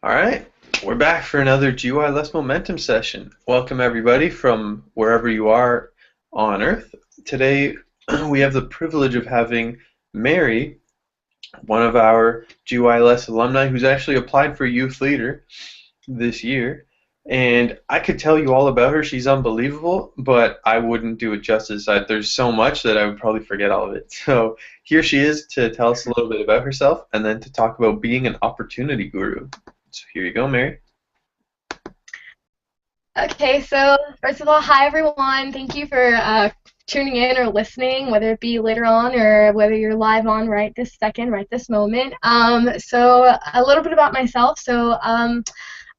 All right, we're back for another GYLS Momentum session. Welcome everybody from wherever you are on Earth. Today we have the privilege of having Mary, one of our GYLS alumni who's actually applied for Youth Leader this year. And I could tell you all about her. She's unbelievable, but I wouldn't do it justice. There's so much that I would probably forget all of it. So here she is to tell us a little bit about herself and then to talk about being an opportunity guru. So here you go, Mary. Okay, so first of all, hi everyone. Thank you for tuning in or listening, whether it be later on or whether you're live on right this second, right this moment. So a little bit about myself.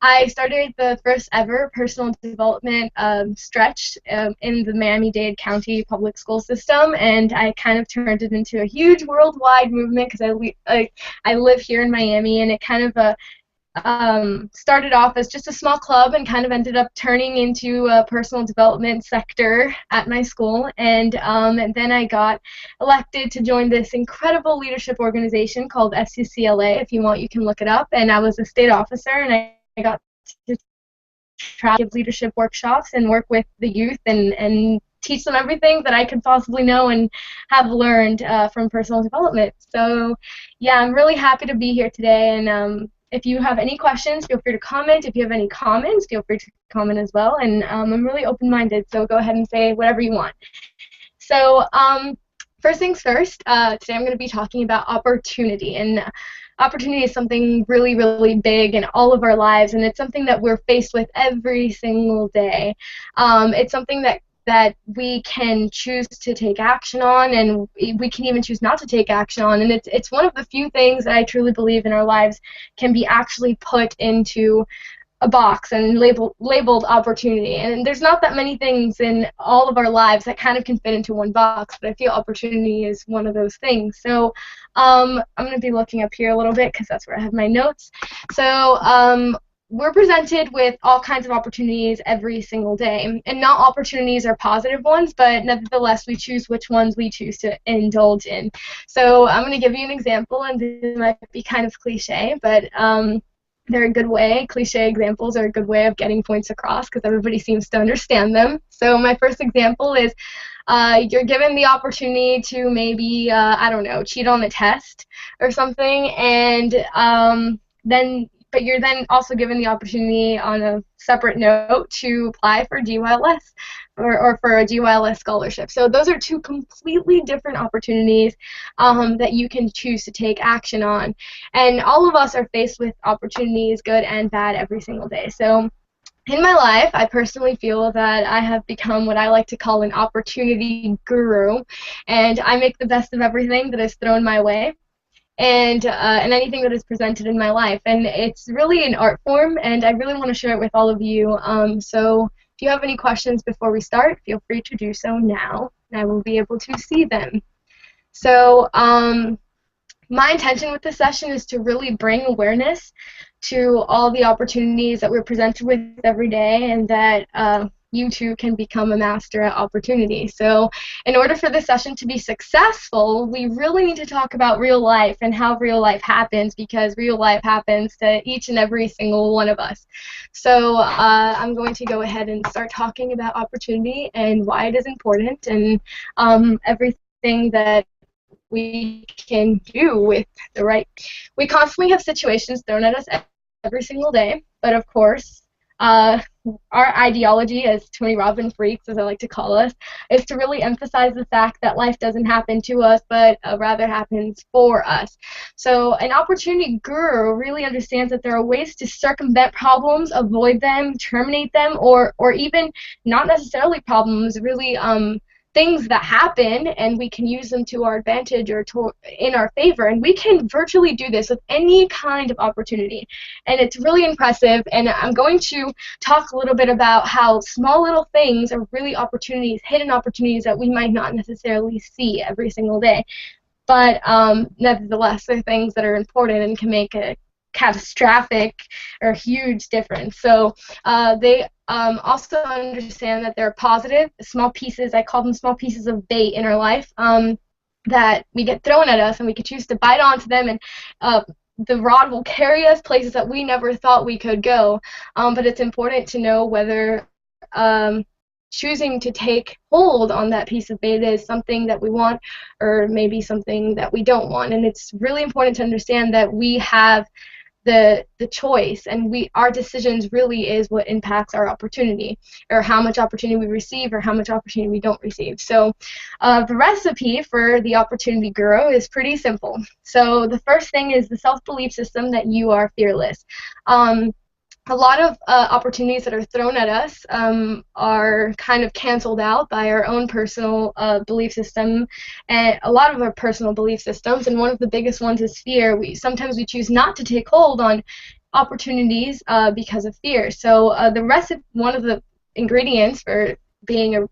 I started the first ever personal development stretch in the Miami-Dade County public school system, and I kind of turned it into a huge worldwide movement because I live here in Miami, and it kind of started off as just a small club and kind of ended up turning into a personal development sector at my school. And then I got elected to join this incredible leadership organization called SCCLA. If you want, you can look it up. And I was a state officer, and I got to try to give leadership workshops and work with the youth and teach them everything that I could possibly know and have learned from personal development. So, yeah, I'm really happy to be here today, and if you have any questions, feel free to comment. If you have any comments, feel free to comment as well. And I'm really open-minded, so go ahead and say whatever you want. So first things first, today I'm going to be talking about opportunity. And opportunity is something really, really big in all of our lives, and it's something that we're faced with every single day. It's something that we can choose to take action on, and we can even choose not to take action on. And it's one of the few things that I truly believe in our lives can be actually put into a box and labeled opportunity. And there's not that many things in all of our lives that kind of can fit into one box, but I feel opportunity is one of those things. So I'm going to be looking up here a little bit because that's where I have my notes. So we're presented with all kinds of opportunities every single day, and not all opportunities are positive ones, but nevertheless we choose which ones we choose to indulge in. So I'm going to give you an example, and this might be kind of cliche, but they're a good way. Cliche examples are a good way of getting points across because everybody seems to understand them. So my first example is you're given the opportunity to maybe, I don't know, cheat on a test or something, and but you're then also given the opportunity on a separate note to apply for GYLS or for a GYLS scholarship. So those are two completely different opportunities that you can choose to take action on. And all of us are faced with opportunities, good and bad, every single day. So in my life, I personally feel that I have become what I like to call an opportunity guru, and I make the best of everything that is thrown my way, and anything that is presented in my life. And it's really an art form, and I really want to share it with all of you. So if you have any questions before we start, feel free to do so now, and I will be able to see them. So my intention with this session is to really bring awareness to all the opportunities that we're presented with every day, and that you too can become a master at opportunity. So in order for this session to be successful, we really need to talk about real life and how real life happens, because real life happens to each and every single one of us. So I'm going to go ahead and start talking about opportunity and why it is important, and everything that we can do with the right. We constantly have situations thrown at us every single day, but of course, our ideology as Tony Robbins freaks, as I like to call us, is to really emphasize the fact that life doesn't happen to us, but rather happens for us. So an opportunity guru really understands that there are ways to circumvent problems, avoid them, terminate them, or even not necessarily problems, really things that happen, and we can use them to our advantage or in our favor. And we can virtually do this with any kind of opportunity, and it's really impressive. And I'm going to talk a little bit about how small little things are really opportunities, hidden opportunities that we might not necessarily see every single day, but nevertheless they're things that are important and can make a catastrophic or huge difference. So they also understand that they're positive, small pieces, I call them small pieces of bait in our life, that we get thrown at us, and we can choose to bite onto them and the rod will carry us places that we never thought we could go. But it's important to know whether choosing to take hold on that piece of bait is something that we want or maybe something that we don't want. And it's really important to understand that we have the choice, and our decisions really is what impacts our opportunity, or how much opportunity we receive or how much opportunity we don't receive. So the recipe for the opportunity guru is pretty simple. So the first thing is the self-belief system that you are fearless. A lot of opportunities that are thrown at us are kind of canceled out by our own personal belief system, and a lot of our personal belief systems, and one of the biggest ones is fear. Sometimes we choose not to take hold on opportunities because of fear. So one of the ingredients for being an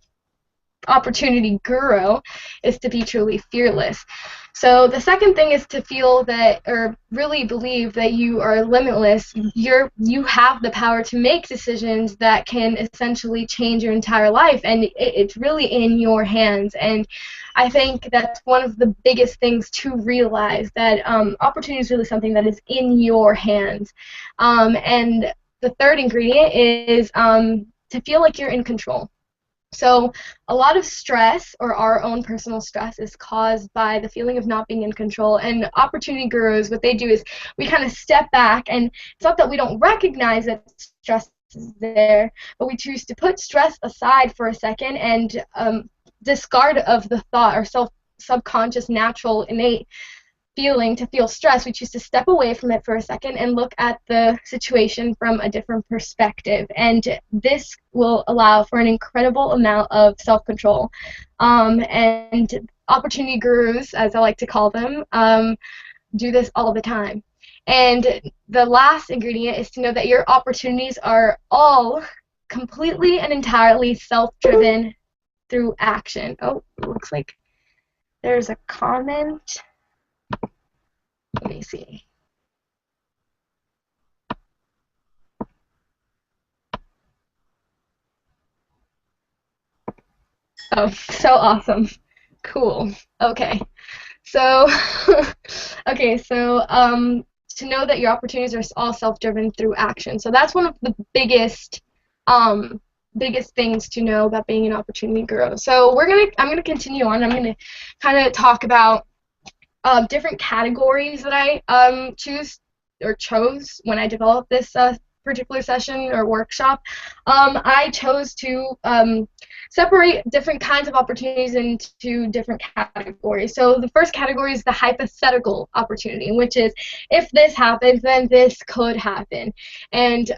opportunity guru is to be truly fearless. So the second thing is to feel that, or really believe that you are limitless. You have the power to make decisions that can essentially change your entire life, and it's really in your hands. And I think that's one of the biggest things to realize, that opportunity is really something that is in your hands. And the third ingredient is to feel like you're in control. So a lot of stress, or our own personal stress, is caused by the feeling of not being in control. And opportunity gurus, what they do is we kind of step back, and it's not that we don't recognize that stress is there, but we choose to put stress aside for a second and discard of the thought, or subconscious, natural, innate feeling to feel stress. We choose to step away from it for a second and look at the situation from a different perspective, and this will allow for an incredible amount of self-control. And opportunity gurus, as I like to call them, do this all the time. And the last ingredient is to know that your opportunities are all completely and entirely self-driven through action. Oh, it looks like there's a comment. Let me see. Oh, so awesome. Cool. Okay. So, to know that your opportunities are all self-driven through action. So that's one of the biggest things to know about being an opportunity guru. So I'm gonna continue on. I'm gonna kind of talk about different categories that I chose when I developed this particular session or workshop. I chose to separate different kinds of opportunities into different categories. So the first category is the hypothetical opportunity, which is, if this happens, then this could happen. And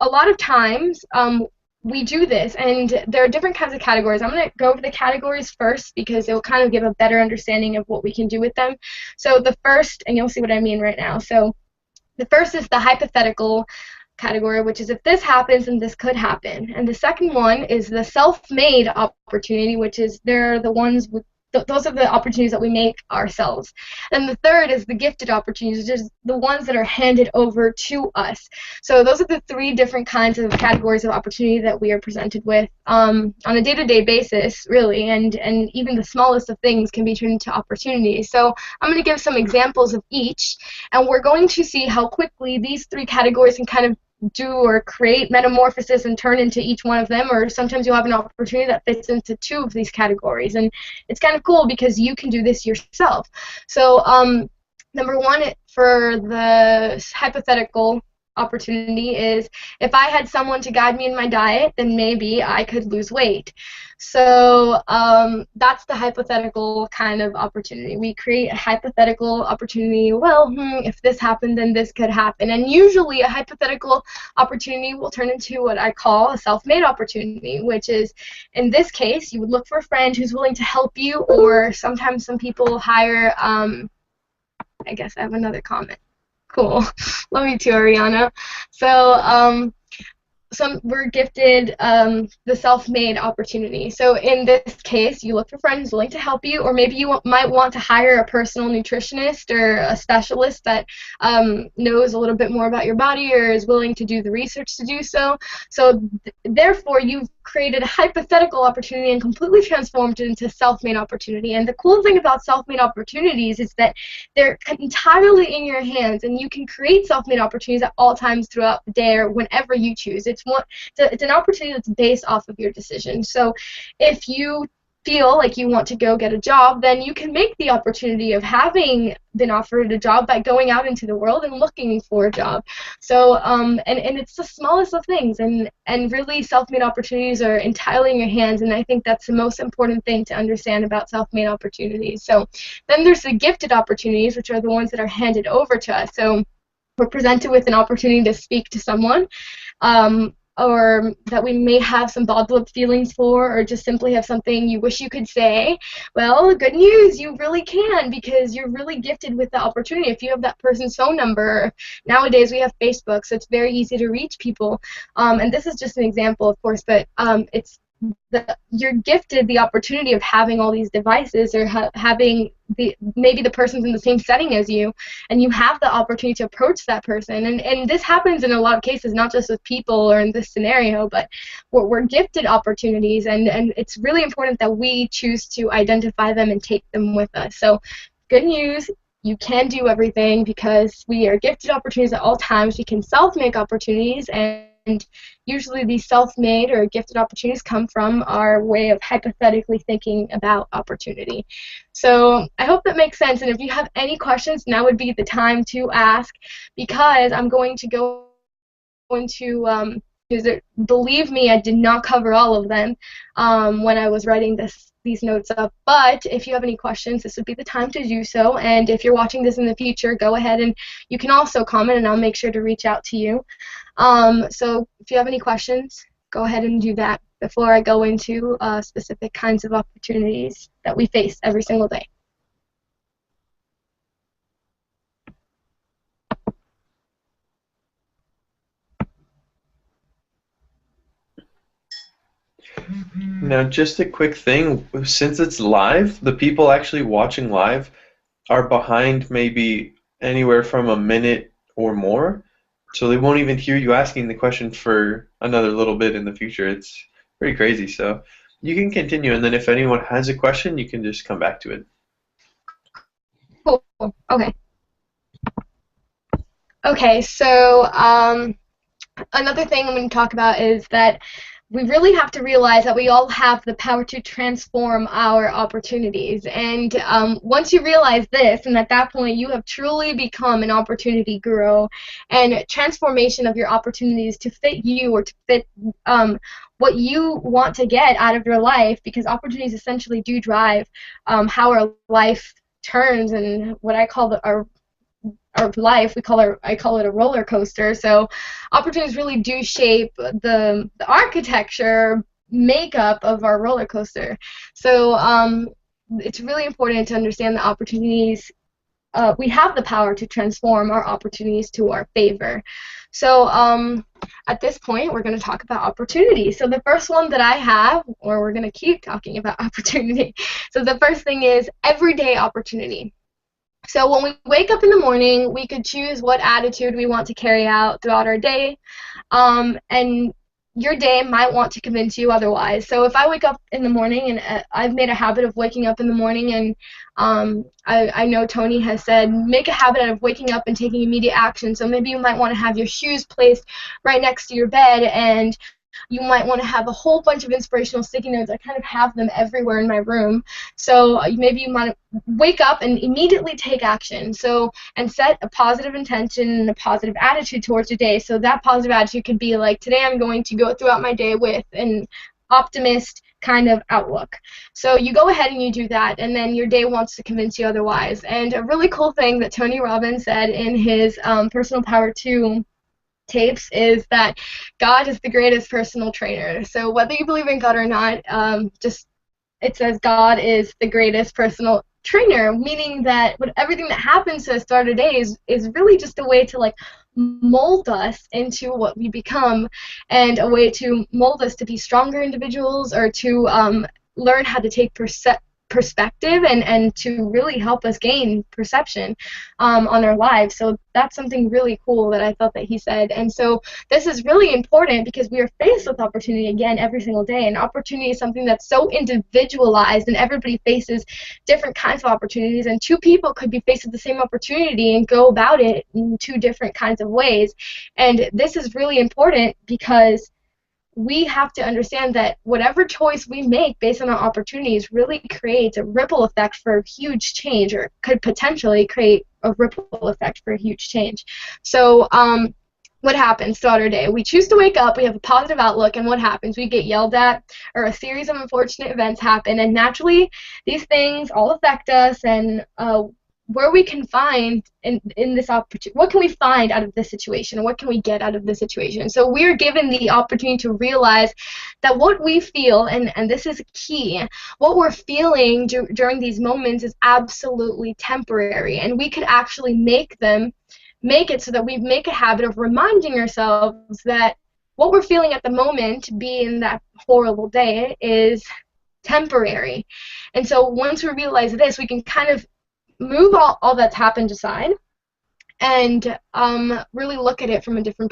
a lot of times, we do this, and there are different kinds of categories. I'm going to go over the categories first because it will kind of give a better understanding of what we can do with them. So the first, and you'll see what I mean right now. So the first is the hypothetical category, which is, if this happens, then this could happen. And the second one is the self-made opportunity, which is those are the opportunities that we make ourselves. And the third is the gifted opportunities, which is the ones that are handed over to us. So those are the three different kinds of categories of opportunity that we are presented with on a day-to-day basis, really, and even the smallest of things can be turned into opportunities. So I'm going to give some examples of each, and we're going to see how quickly these three categories can kind of do or create metamorphosis and turn into each one of them, or sometimes you'll have an opportunity that fits into two of these categories, and it's kind of cool because you can do this yourself. So number one for the hypothetical opportunity is, if I had someone to guide me in my diet, then maybe I could lose weight. So that's the hypothetical kind of opportunity. We create a hypothetical opportunity. Well, if this happened, then this could happen. And usually a hypothetical opportunity will turn into what I call a self-made opportunity, which is, in this case, you would look for a friend who's willing to help you, or sometimes some people hire, I guess I have another comment. Cool. Love you too, Ariana. So we're gifted the self-made opportunity. So in this case, you look for friends willing to help you, or maybe you might want to hire a personal nutritionist or a specialist that knows a little bit more about your body or is willing to do the research to do so. So therefore, you've created a hypothetical opportunity and completely transformed it into self-made opportunity. And the cool thing about self-made opportunities is that they're entirely in your hands, and you can create self-made opportunities at all times throughout the day or whenever you choose. It's an opportunity that's based off of your decision. So if you feel like you want to go get a job, then you can make the opportunity of having been offered a job by going out into the world and looking for a job. So and it's the smallest of things, and really self-made opportunities are entirely in your hands, and I think that's the most important thing to understand about self-made opportunities. So then there's the gifted opportunities, which are the ones that are handed over to us. So we're presented with an opportunity to speak to someone, or that we may have some bottled up feelings for, or just simply have something you wish you could say. Well, good news, you really can, because you're really gifted with the opportunity. If you have that person's phone number, nowadays we have Facebook, so it's very easy to reach people. And this is just an example, of course, but you're gifted the opportunity of having all these devices, or having maybe the person's in the same setting as you, and you have the opportunity to approach that person. And this happens in a lot of cases, not just with people or in this scenario, but we're gifted opportunities, and it's really important that we choose to identify them and take them with us. So good news, you can do everything because we are gifted opportunities at all times. We can self-make opportunities, and usually these self-made or gifted opportunities come from our way of hypothetically thinking about opportunity. So I hope that makes sense, and if you have any questions, now would be the time to ask, because I'm going to go into believe me, I did not cover all of them when I was writing these notes up, but if you have any questions, this would be the time to do so. And if you're watching this in the future, go ahead and you can also comment, and I'll make sure to reach out to you. So if you have any questions, go ahead and do that before I go into specific kinds of opportunities that we face every single day. Now, just a quick thing, since it's live, the people actually watching live are behind maybe anywhere from a minute or more, so they won't even hear you asking the question for another little bit in the future. It's pretty crazy, so you can continue, and then if anyone has a question, you can just come back to it. Cool. Okay. Okay, so another thing I'm going to talk about is that we really have to realize that we all have the power to transform our opportunities. And once you realize this, and at that point you have truly become an opportunity guru, and transformation of your opportunities to fit you, or to fit what you want to get out of your life, because opportunities essentially do drive how our life turns, and what I call our life, I call it a roller coaster. So opportunities really do shape the architecture makeup of our roller coaster. So it's really important to understand that opportunities, we have the power to transform our opportunities to our favor. So at this point, we're going to talk about opportunity. So the first one that I have, or we're going to keep talking about opportunity. So the first thing is everyday opportunity. So when we wake up in the morning, we could choose what attitude we want to carry out throughout our day, and your day might want to convince you otherwise. So if I wake up in the morning, and I've made a habit of waking up in the morning, and I know Tony has said make a habit of waking up and taking immediate action. So maybe you might want to have your shoes placed right next to your bed, and you might want to have a whole bunch of inspirational sticky notes. I kind of have them everywhere in my room. So maybe you might wake up and immediately take action. So, and set a positive intention and a positive attitude towards your day. So that positive attitude could be like, today I'm going to go throughout my day with an optimist kind of outlook. So you go ahead and you do that, and then your day wants to convince you otherwise. And a really cool thing that Tony Robbins said in his Personal Power 2 tapes is that God is the greatest personal trainer. So whether you believe in God or not, it says God is the greatest personal trainer, meaning that everything that happens to us throughout our day is really just a way to like mold us into what we become, and a way to mold us to be stronger individuals, or to learn how to take perspective and to really help us gain perception on our lives. So that's something really cool that I thought that he said. And so this is really important because we are faced with opportunity again every single day, and opportunity is something that's so individualized, and everybody faces different kinds of opportunities, and two people could be faced with the same opportunity and go about it in two different kinds of ways. And this is really important because we have to understand that whatever choice we make based on our opportunities really creates a ripple effect for huge change, or could potentially create a ripple effect for a huge change. So what happens throughout our day? We choose to wake up, we have a positive outlook, and what happens? We get yelled at, or a series of unfortunate events happen, and naturally these things all affect us, and where we can find in this opportunity, what can we find out of this situation, what can we get out of this situation? So we're given the opportunity to realize that what we feel, and this is key, what we're feeling during these moments is absolutely temporary, and we could actually make it so that we make a habit of reminding ourselves that what we're feeling at the moment, being that horrible day, is temporary. And so once we realize this, we can kind of move all that's happened aside and really look at it from a different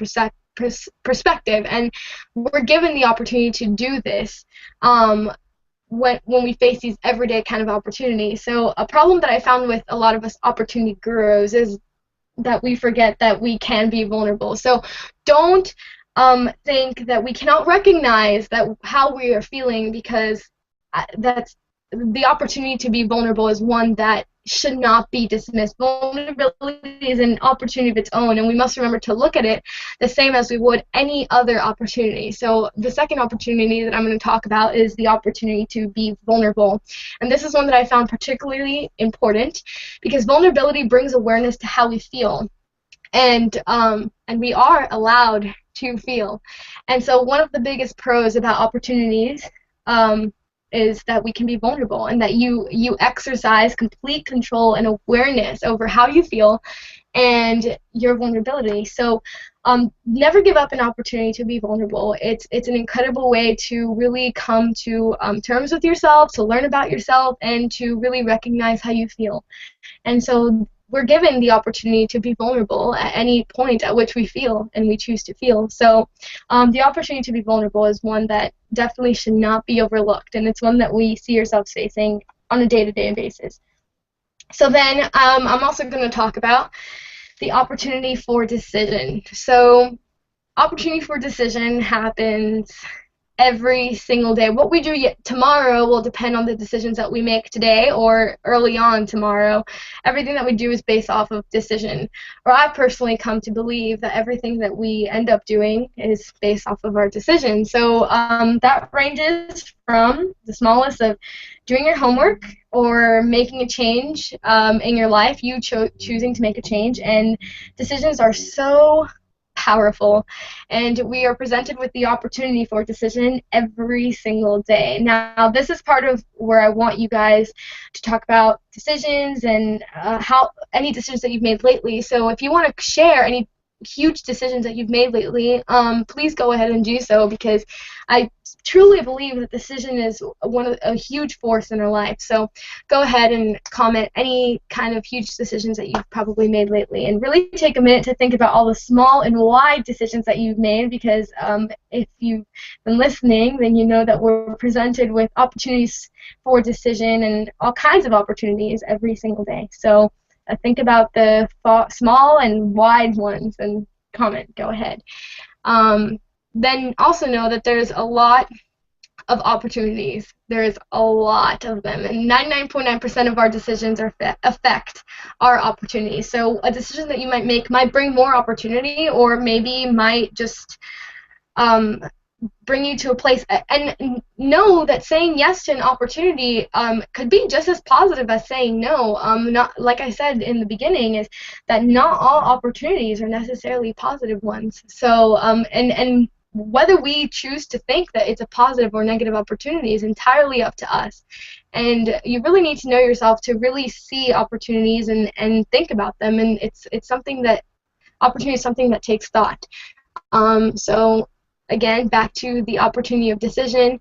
perspective. And we're given the opportunity to do this when we face these everyday kind of opportunities. So a problem that I found with a lot of us opportunity gurus is that we forget that we can be vulnerable. So don't think that we cannot recognize that how we are feeling, because that's the opportunity to be vulnerable is one that should not be dismissed. Vulnerability is an opportunity of its own, and we must remember to look at it the same as we would any other opportunity. So the second opportunity that I'm going to talk about is the opportunity to be vulnerable. And this is one that I found particularly important because vulnerability brings awareness to how we feel. And we are allowed to feel. And so one of the biggest pros about opportunities is that we can be vulnerable, and that you exercise complete control and awareness over how you feel and your vulnerability. So never give up an opportunity to be vulnerable. It's an incredible way to really come to terms with yourself, to learn about yourself, and to really recognize how you feel. And so we're given the opportunity to be vulnerable at any point at which we feel and we choose to feel. So the opportunity to be vulnerable is one that definitely should not be overlooked, and it's one that we see ourselves facing on a day-to-day basis. So then I'm also going to talk about the opportunity for decision. So opportunity for decision happens every single day. What we do tomorrow will depend on the decisions that we make today or early on tomorrow. Everything that we do is based off of decision. Or I've personally come to believe that everything that we end up doing is based off of our decision. So that ranges from the smallest of doing your homework or making a change in your life, you choosing to make a change. And decisions are so powerful, and we are presented with the opportunity for decision every single day. Now, this is part of where I want you guys to talk about decisions and how any decisions that you've made lately. So if you want to share any huge decisions that you've made lately, please go ahead and do so, because I truly believe that decision is a huge force in our life. So go ahead and comment any kind of huge decisions that you've probably made lately, and really take a minute to think about all the small and wide decisions that you've made, because if you've been listening, then you know that we're presented with opportunities for decision and all kinds of opportunities every single day. So think about the small and wide ones and comment. Go ahead. Then also know that there's a lot of opportunities. There's a lot of them, and 99.9% of our decisions affect our opportunities. So a decision that you might make might bring more opportunity, or maybe might just bring you to a place. And know that saying yes to an opportunity could be just as positive as saying no. Not, like I said in the beginning, is that not all opportunities are necessarily positive ones. So and whether we choose to think that it's a positive or negative opportunity is entirely up to us. And you really need to know yourself to really see opportunities and think about them. And it's something that opportunity is something that takes thought. So again, back to the opportunity of decision.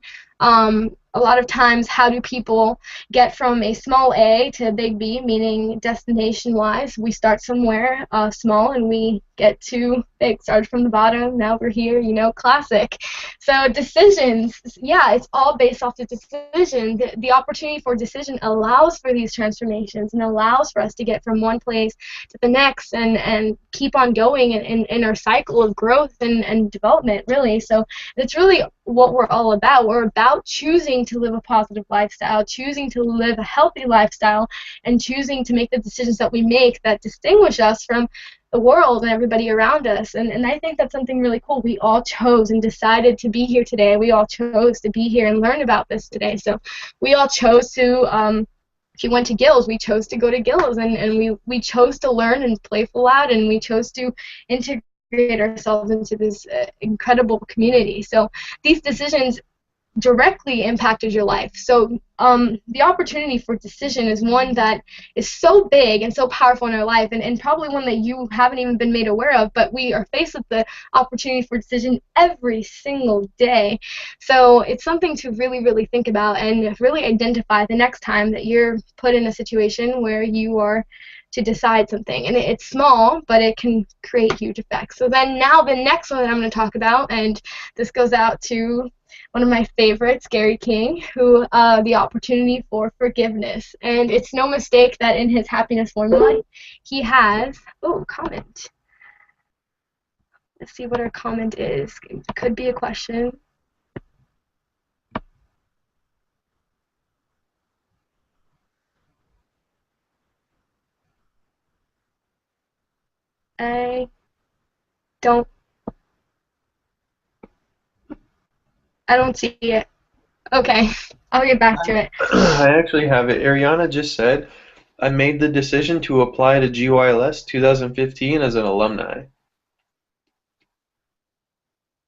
a lot of times, how do people get from a small A to a big B, meaning destination-wise? We start somewhere small and we get to big. Started from the bottom, now we're here, classic. So decisions, yeah, it's all based off the decision. The opportunity for decision allows for these transformations and allows for us to get from one place to the next and keep on going in our cycle of growth and development, really. So it's really what we're all about. We're about choosing to live a positive lifestyle, choosing to live a healthy lifestyle, and choosing to make the decisions that we make that distinguish us from the world and everybody around us. And I think that's something really cool. We all chose and decided to be here today. We all chose to be here and learn about this today. So we all chose to, if you went to GYLS, we chose to go to GYLS, and we chose to learn and play full out, and we chose to integrate ourselves into this incredible community. So these decisions directly impacted your life. So the opportunity for decision is one that is so big and so powerful in our life, and probably one that you haven't even been made aware of, but we are faced with the opportunity for decision every single day. So it's something to really, really think about and really identify the next time that you're put in a situation where you are to decide something. And it's small, but it can create huge effects. So then now the next one that I'm going to talk about, and this goes out to one of my favorites, Gary King, who the opportunity for forgiveness. And it's no mistake that in his happiness formula, he has, comment. Let's see what our comment is. It could be a question. I don't see it. Okay, I'll get back to it. I actually have it. Ariana just said, I made the decision to apply to GYLS 2015 as an alumni.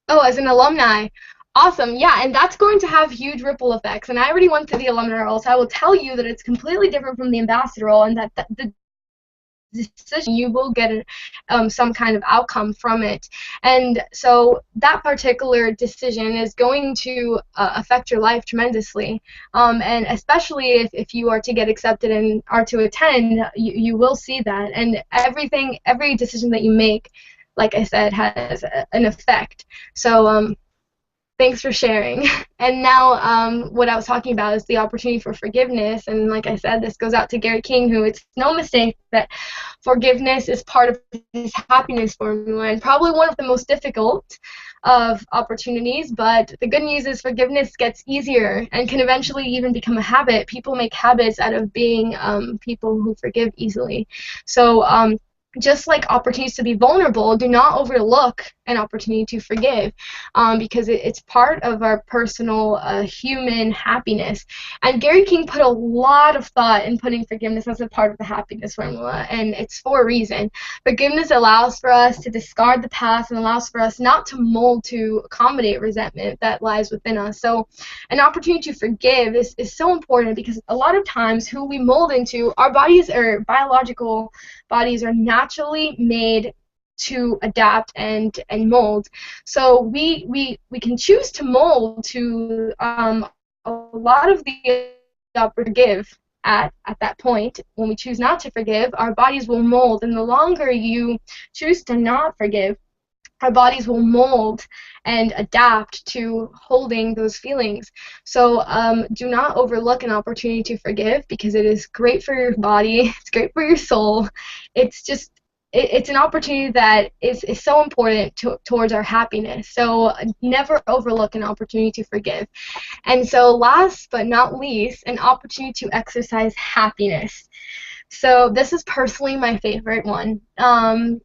Oh, as an alumni. Awesome. Yeah, and that's going to have huge ripple effects. And I already went through the alumni role, so I will tell you that it's completely different from the ambassador role, and that the decision, you will get some kind of outcome from it. And so that particular decision is going to affect your life tremendously, and especially if you are to get accepted and are to attend, you will see that. And every decision that you make, like I said, has an effect. So thanks for sharing. And now what I was talking about is the opportunity for forgiveness. And like I said, this goes out to Gary King, who it's no mistake that forgiveness is part of his happiness formula, and probably one of the most difficult of opportunities. But the good news is forgiveness gets easier and can eventually even become a habit. People make habits out of being people who forgive easily. So just like opportunities to be vulnerable, do not overlook an opportunity to forgive, because it's part of our personal human happiness. And Gary King put a lot of thought in putting forgiveness as a part of the happiness formula, and it's for a reason. Forgiveness allows for us to discard the past and allows for us not to mold to accommodate resentment that lies within us. So an opportunity to forgive is so important, because a lot of times who we mold into, our bodies, or biological bodies, are naturally made to adapt and mold. So we can choose to mold to a lot of the forgive at that point. When we choose not to forgive, our bodies will mold, and the longer you choose to not forgive, our bodies will mold and adapt to holding those feelings. So do not overlook an opportunity to forgive, because it is great for your body, it's great for your soul. It's an opportunity that is so important towards our happiness. So never overlook an opportunity to forgive. And so last but not least, an opportunity to exercise happiness. So this is personally my favorite one, and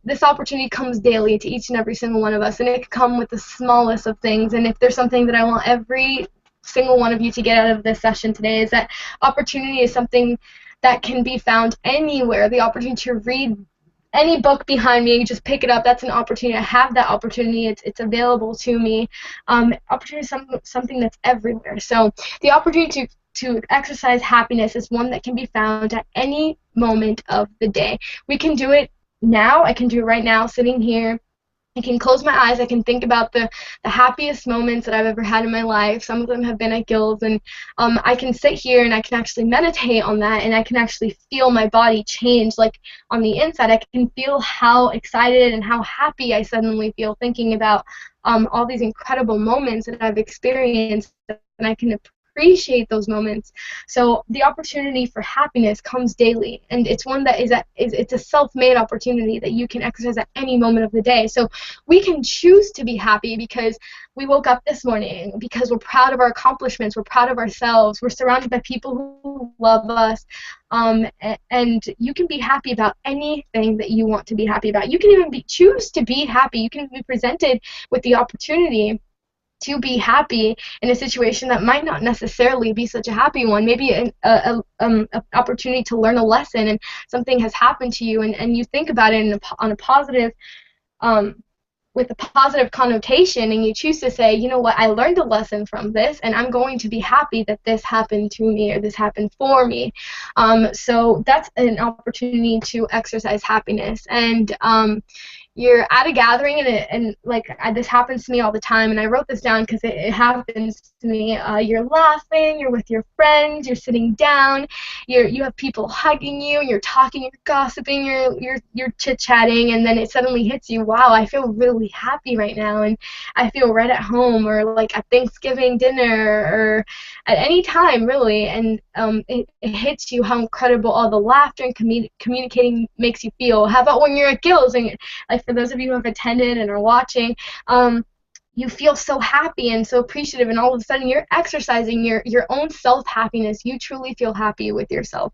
this opportunity comes daily to each and every single one of us, and it can come with the smallest of things. And if there's something that I want every single one of you to get out of this session today, is that opportunity is something that can be found anywhere. The opportunity to read any book behind me, you just pick it up. That's an opportunity. I have that opportunity. It's available to me. Opportunity is something that's everywhere. So the opportunity to exercise happiness is one that can be found at any moment of the day. We can do it now. I can do it right now, sitting here I can close my eyes. I can think about the happiest moments that I've ever had in my life. Some of them have been at GYLS, and I can sit here and I can actually meditate on that, and I can actually feel my body change. Like on the inside, I can feel how excited and how happy I suddenly feel thinking about all these incredible moments that I've experienced, and I can appreciate those moments. So the opportunity for happiness comes daily, and it's one that it's a self-made opportunity that you can exercise at any moment of the day. So we can choose to be happy because we woke up this morning, because we're proud of our accomplishments, we're proud of ourselves, we're surrounded by people who love us, and you can be happy about anything that you want to be happy about. You can even choose to be happy. You can be presented with the opportunity to be happy in a situation that might not necessarily be such a happy one. Maybe an opportunity to learn a lesson, and something has happened to you, and you think about it on a positive, with a positive connotation, and you choose to say, you know what, I learned a lesson from this, and I'm going to be happy that this happened to me or this happened for me. So that's an opportunity to exercise happiness. And you're at a gathering, and this happens to me all the time, and I wrote this down because it happens to me. You're laughing, you're with your friends, you're sitting down, you have people hugging you, you're talking, you're gossiping, you're chit-chatting, and then it suddenly hits you, wow, I feel really happy right now, and I feel right at home, or like at Thanksgiving dinner, or at any time really, and it hits you how incredible all the laughter and communicating makes you feel. How about when you're at GYLS, and like for those of you who have attended and are watching, you feel so happy and so appreciative, and all of a sudden you're exercising your own self-happiness. You truly feel happy with yourself.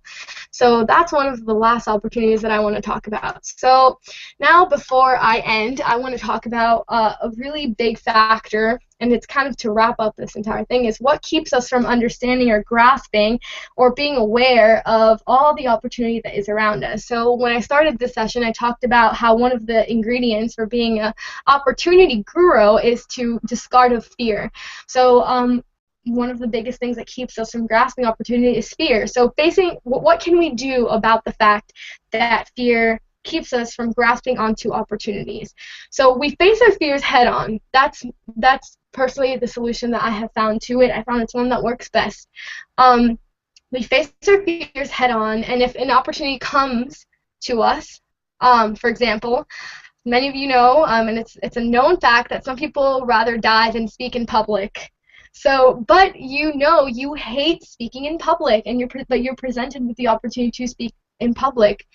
So that's one of the last opportunities that I want to talk about. So now, before I end, I want to talk about a really big factor, and it's kind of to wrap up this entire thing, is what keeps us from understanding or grasping or being aware of all the opportunity that is around us. So when I started this session, I talked about how one of the ingredients for being an opportunity guru is to discard of fear. So one of the biggest things that keeps us from grasping opportunity is fear. So what can we do about the fact that fear keeps us from grasping onto opportunities? So we face our fears head on. That's personally the solution that I have found to it. I found it's one that works best. We face our fears head on, and if an opportunity comes to us, for example, many of you know, and it's a known fact that some people rather die than speak in public. So, but you know you hate speaking in public, and you're presented with the opportunity to speak in public.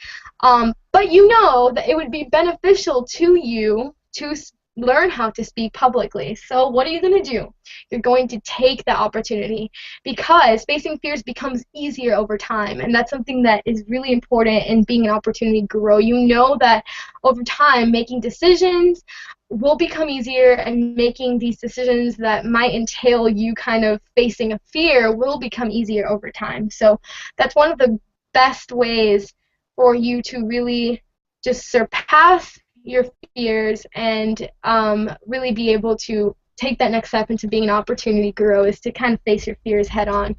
But you know that it would be beneficial to you to learn how to speak publicly. So what are you going to do? You're going to take that opportunity, because facing fears becomes easier over time, and that's something that is really important in being an opportunity guru. You know that over time making decisions will become easier, and making these decisions that might entail you kind of facing a fear will become easier over time. So that's one of the best ways for you to really just surpass your fears and really be able to take that next step into being an opportunity guru, is to kind of face your fears head on.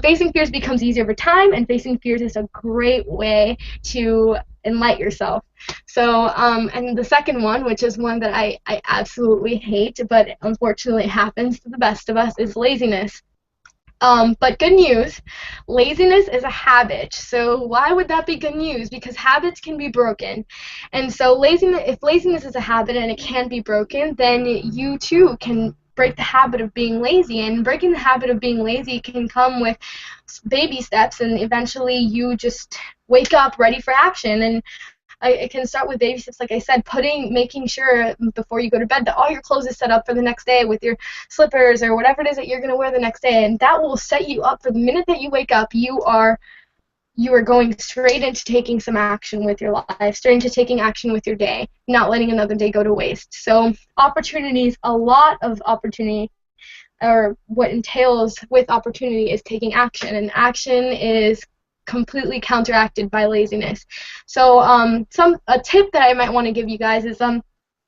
Facing fears becomes easier over time, and facing fears is a great way to enlighten yourself. So, and the second one, which is one that I absolutely hate, but unfortunately it happens to the best of us, is laziness. But good news, laziness is a habit. So why would that be good news? Because habits can be broken. And so if laziness is a habit and it can be broken, then you too can break the habit of being lazy. And breaking the habit of being lazy can come with baby steps, and eventually you just wake up ready for action. And it can start with baby steps, like I said, making sure before you go to bed that all your clothes is set up for the next day with your slippers or whatever it is that you're going to wear the next day, and that will set you up for the minute that you wake up. You are going straight into taking some action with your life, straight into taking action with your day, not letting another day go to waste. So opportunities, a lot of opportunity, or what entails with opportunity, is taking action, and action is completely counteracted by laziness. So a tip that I might want to give you guys is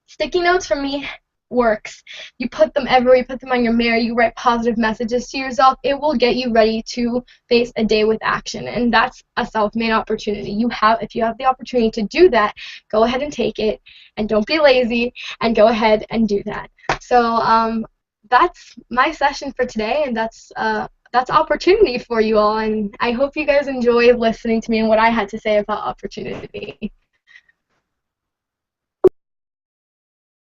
sticky notes for me works. You put them everywhere. You put them on your mirror. You write positive messages to yourself. It will get you ready to face a day with action, and that's a self-made opportunity. If you have the opportunity to do that, go ahead and take it, and don't be lazy, and go ahead and do that. So that's my session for today, and that's opportunity for you all, and I hope you guys enjoy listening to me and what I had to say about opportunity.